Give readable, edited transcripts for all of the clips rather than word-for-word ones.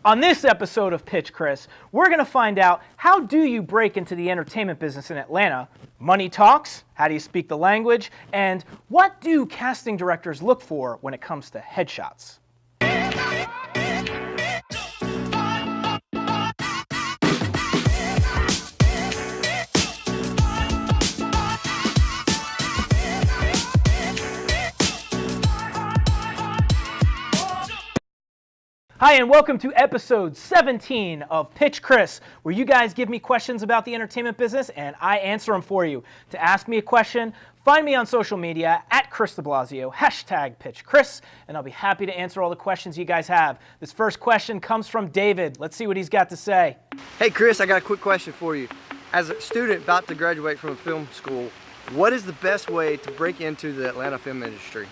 On this episode of Pitch Chris, we're going to find out how do you break into the entertainment business in Atlanta, money talks, how do you speak the language, and what do casting directors look for when it comes to headshots? Hi, and welcome to episode 17 of Pitch Chris, where you guys give me questions about the entertainment business and I answer them for you. To ask me a question, find me on social media at DeBlasio, hashtag Pitch Chris, and I'll be happy to answer all the questions you guys have. This first question comes from David. Let's see what he's got to say. Hey Chris, I got a quick question for you. As a student about to graduate from a film school, what is the best way to break into the Atlanta film industry?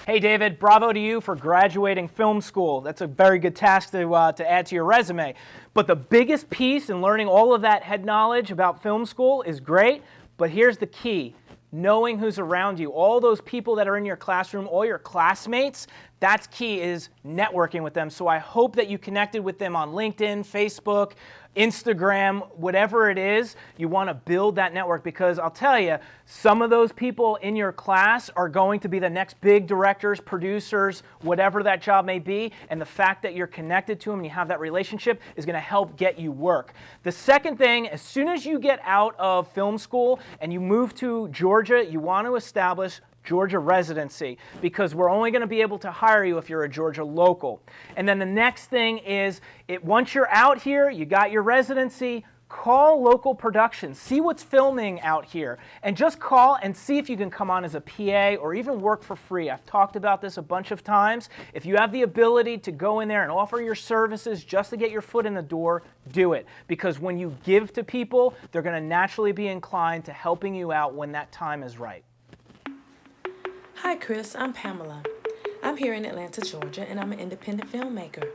Hey David, bravo to you for graduating film school. That's a very good task to add to your resume. But the biggest piece in learning all of that head knowledge about film school is great, but here's the key. Knowing who's around you, all those people that are in your classroom, all your classmates, that's key, is networking with them. So I hope that you connected with them on LinkedIn, Facebook, Instagram, whatever it is. You want to build that network, because I'll tell you, some of those people in your class are going to be the next big directors, producers, whatever that job may be, and the fact that you're connected to them and you have that relationship is going to help get you work. The second thing, as soon as you get out of film school and you move to Georgia, you want to establish Georgia residency, because we're only going to be able to hire you if you're a Georgia local. And then the next thing is, once you're out here, you got your residency, call local productions, see what's filming out here, and just call and see if you can come on as a PA or even work for free. I've talked about this a bunch of times. If you have the ability to go in there and offer your services just to get your foot in the door, do it. Because when you give to people, they're going to naturally be inclined to helping you out when that time is right. Hi Chris, I'm Pamela. I'm here in Atlanta, Georgia, and I'm an independent filmmaker.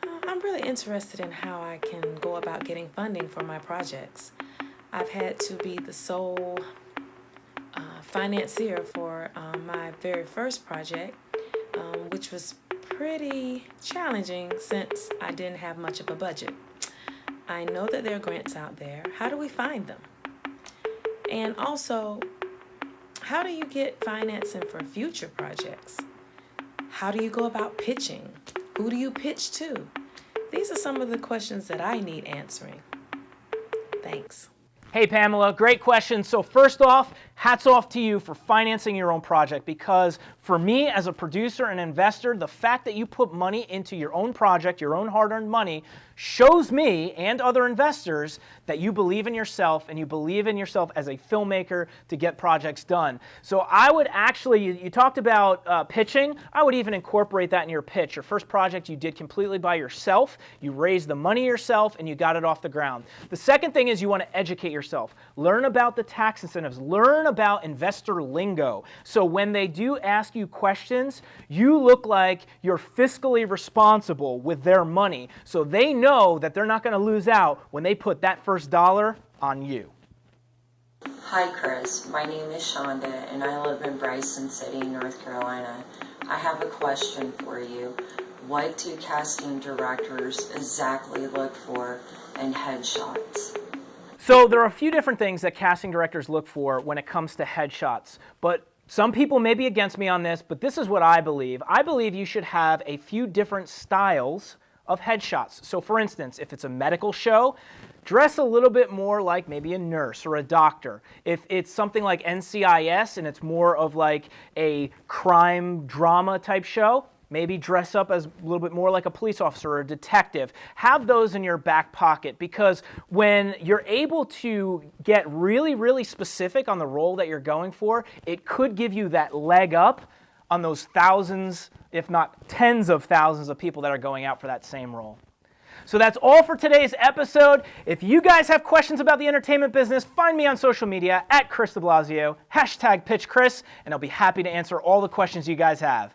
I'm really interested in how I can go about getting funding for my projects. I've had to be the sole financier for my very first project, which was pretty challenging since I didn't have much of a budget. I know that there are grants out there. How do we find them? And also, how do you get financing for future projects? How do you go about pitching? Who do you pitch to? These are some of the questions that I need answering. Thanks. Hey Pamela, great question. So first off, hats off to you for financing your own project, because for me as a producer and investor, the fact that you put money into your own project, your own hard-earned money, shows me and other investors that you believe in yourself, and you believe in yourself as a filmmaker to get projects done. So I would actually, you talked about pitching, I would even incorporate that in your pitch. Your first project you did completely by yourself, you raised the money yourself, and you got it off the ground. The second thing is you want to educate yourself. Learn about the tax incentives. Learn about investor lingo. So when they do ask you questions, you look like you're fiscally responsible with their money. So they know that they're not going to lose out when they put that first dollar on you. Hi Chris, my name is Shonda and I live in Bryson City, North Carolina. I have a question for you. What do casting directors exactly look for in headshots? So there are a few different things that casting directors look for when it comes to headshots, but some people may be against me on this, but this is what I believe. I believe you should have a few different styles of headshots. So for instance, if it's a medical show, dress a little bit more like maybe a nurse or a doctor. If it's something like NCIS and it's more of like a crime drama type show, maybe dress up as a little bit more like a police officer or a detective. Have those in your back pocket, because when you're able to get really, really specific on the role that you're going for, it could give you that leg up on those thousands, if not tens of thousands of people that are going out for that same role. So that's all for today's episode. If you guys have questions about the entertainment business, find me on social media at DeBlasio, hashtag Pitch Chris, and I'll be happy to answer all the questions you guys have.